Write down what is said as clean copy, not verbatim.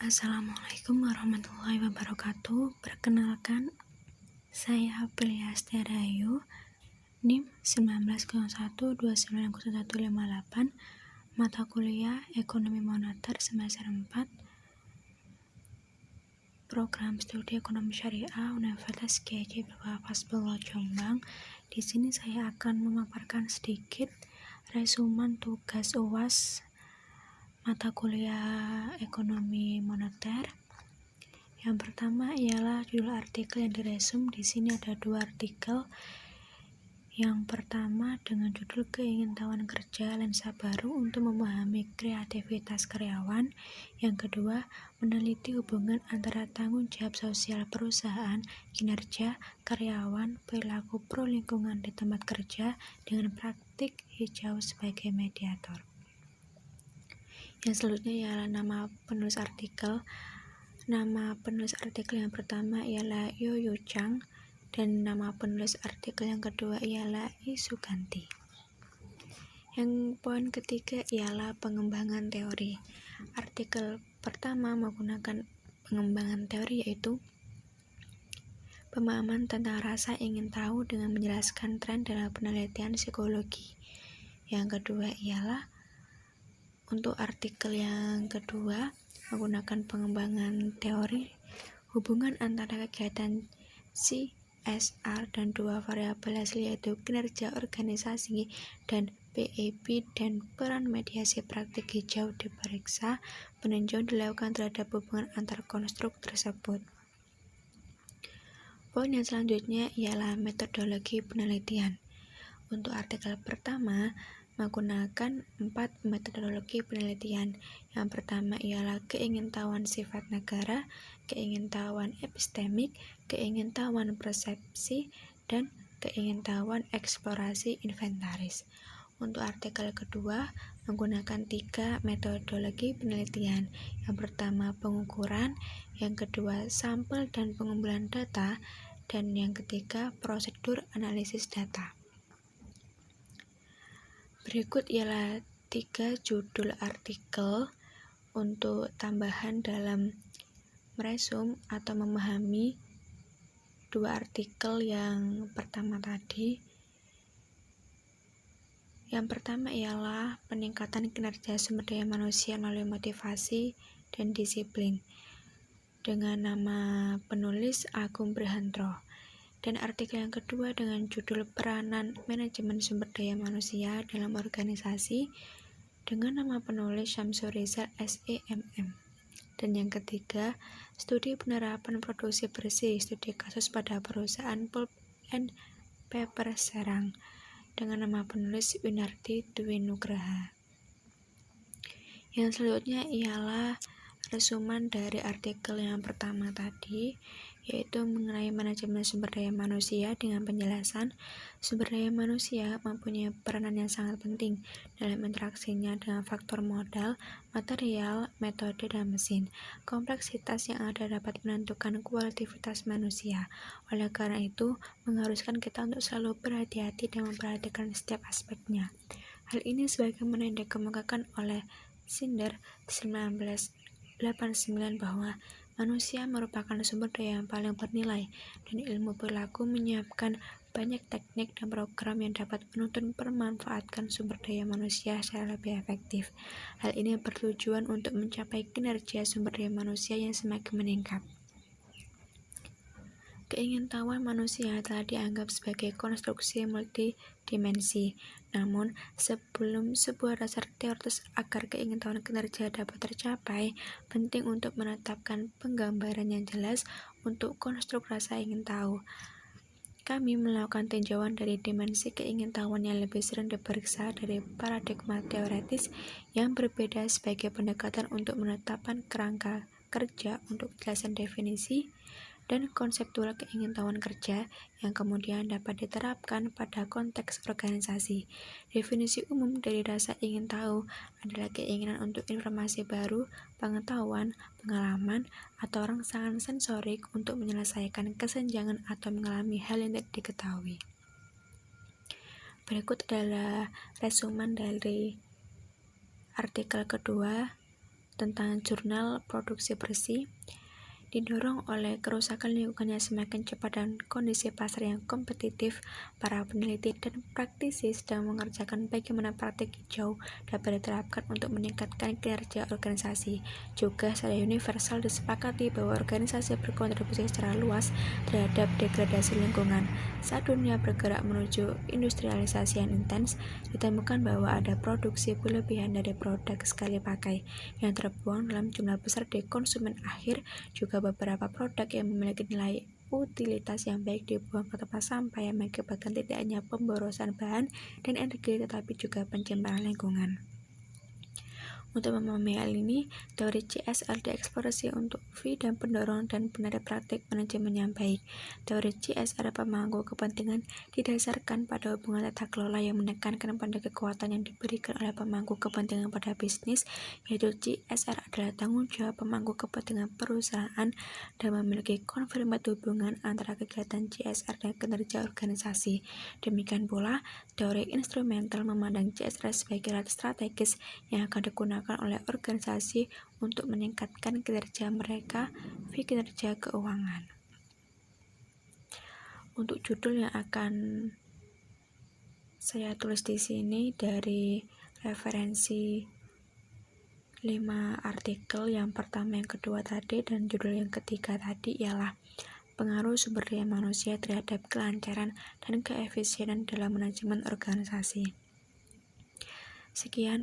Assalamualaikum warahmatullahi wabarakatuh. Perkenalkan, saya Aprilia Asterayu, NIM 1901290158, mata kuliah Ekonomi Moneter semester 4, Program Studi Ekonomi Syariah Universitas Kiai Haji Abdul Wahab Hasbullah Jombang. Di sini saya akan memaparkan sedikit resumen tugas UAS mata kuliah Ekonomi Moneter. Yang pertama ialah judul artikel yang diresum. Di sini ada 2 artikel. Yang pertama dengan judul Keingintahuan Kerja Lensa Baru untuk Memahami Kreativitas Karyawan. Yang kedua, meneliti hubungan antara tanggung jawab sosial perusahaan, kinerja karyawan, perilaku pro lingkungan di tempat kerja dengan praktik hijau sebagai mediator. Yang selanjutnya ialah nama penulis artikel. Nama penulis artikel yang pertama ialah Yo Chang dan nama penulis artikel yang kedua ialah I Suganti. Yang poin ketiga ialah pengembangan teori. Artikel pertama menggunakan pengembangan teori, yaitu pemahaman tentang rasa ingin tahu dengan menjelaskan tren dalam penelitian psikologi. Yang kedua ialah untuk artikel yang kedua menggunakan pengembangan teori hubungan antara kegiatan CSR dan 2 variabel hasil, yaitu kinerja organisasi dan PEP, dan peran mediasi praktik hijau diperiksa. Peninjauan dilakukan terhadap hubungan antar konstruk tersebut. Poin yang selanjutnya ialah metodologi penelitian. Untuk artikel pertama menggunakan 4 metodologi penelitian. Yang pertama ialah keingintahuan sifat negara, keingintahuan epistemik, keingintahuan persepsi, dan keingintahuan eksplorasi inventaris. Untuk artikel kedua menggunakan 3 metodologi penelitian. Yang pertama pengukuran, yang kedua sampel dan pengumpulan data, dan yang ketiga prosedur analisis data. Berikut ialah 3 judul artikel untuk tambahan dalam meresum atau memahami 2 artikel yang pertama tadi. Yang pertama ialah peningkatan kinerja sumber daya manusia melalui motivasi dan disiplin, dengan nama penulis Agung Brihantro. Dan artikel yang kedua dengan judul Peranan Manajemen Sumber Daya Manusia dalam Organisasi, dengan nama penulis Syamsur Rizal SEMM. Dan yang ketiga, Studi Penerapan Produksi Bersih, Studi Kasus pada Perusahaan Pulp and Paper Serang, dengan nama penulis Winarti Dwi Nugraha. Yang selanjutnya ialah resumen dari artikel yang pertama tadi, yaitu mengenai manajemen sumber daya manusia, dengan penjelasan sumber daya manusia mempunyai peranan yang sangat penting dalam interaksinya dengan faktor modal, material, metode, dan mesin. Kompleksitas yang ada dapat menentukan kualitas manusia. Oleh karena itu, mengharuskan kita untuk selalu berhati-hati dan memperhatikan setiap aspeknya. Hal ini sebagaimana yang dikemukakan oleh Sinder 1989 bahwa manusia merupakan sumber daya yang paling bernilai, dan ilmu perilaku menyiapkan banyak teknik dan program yang dapat menuntun pemanfaatkan sumber daya manusia secara lebih efektif. Hal ini bertujuan untuk mencapai kinerja sumber daya manusia yang semakin meningkat. Keingintahuan manusia telah dianggap sebagai konstruksi multidimensi. Namun, sebelum sebuah dasar teoritis agar keingintahuan kinerja dapat tercapai, penting untuk menetapkan penggambaran yang jelas untuk konstruk rasa ingin tahu. Kami melakukan tinjauan dari dimensi keingintahuan yang lebih sering diperiksa dari paradigma teoretis yang berbeda sebagai pendekatan untuk menetapkan kerangka kerja untuk kejelasan definisi dan konseptual keingintahuan kerja yang kemudian dapat diterapkan pada konteks organisasi. Definisi umum dari rasa ingin tahu adalah keinginan untuk informasi baru, pengetahuan, pengalaman, atau rangsangan sensorik untuk menyelesaikan kesenjangan atau mengalami hal yang tidak diketahui. Berikut adalah resumen dari artikel kedua. tentang jurnal produksi bersih. Didorong oleh kerusakan lingkungan yang semakin cepat dan kondisi pasar yang kompetitif, para peneliti dan praktisi sedang mengerjakan bagaimana praktik hijau dapat diterapkan untuk meningkatkan kinerja organisasi. Juga secara universal disepakati bahwa organisasi berkontribusi secara luas terhadap degradasi lingkungan. Saat dunia bergerak menuju industrialisasi yang intens, ditemukan bahwa ada produksi berlebihan dari produk sekali pakai yang terbuang dalam jumlah besar di konsumen akhir. Juga beberapa produk yang memiliki nilai utilitas yang baik dibuang ke tempat sampah yang mengakibatkan tidak hanya pemborosan bahan dan energi tetapi juga pencemaran lingkungan. Untuk memahami hal ini, teori CSR dieksplorasi untuk fee dan pendorong dan benar praktik manajemen yang baik. Teori CSR pemangku kepentingan didasarkan pada hubungan tata kelola yang menekankan pada kekuatan yang diberikan oleh pemangku kepentingan pada bisnis, yaitu CSR adalah tanggung jawab pemangku kepentingan perusahaan dan memiliki konfirmasi hubungan antara kegiatan CSR dan kinerja organisasi. Demikian pula, teori instrumental memandang CSR sebagai alat strategis yang akan digunakan oleh organisasi untuk meningkatkan kinerja mereka, kinerja keuangan. Untuk judul yang akan saya tulis di sini dari referensi 5 artikel, yang pertama, yang kedua tadi, dan judul yang ketiga tadi ialah pengaruh sumber daya manusia terhadap kelancaran dan keefisienan dalam manajemen organisasi. Sekian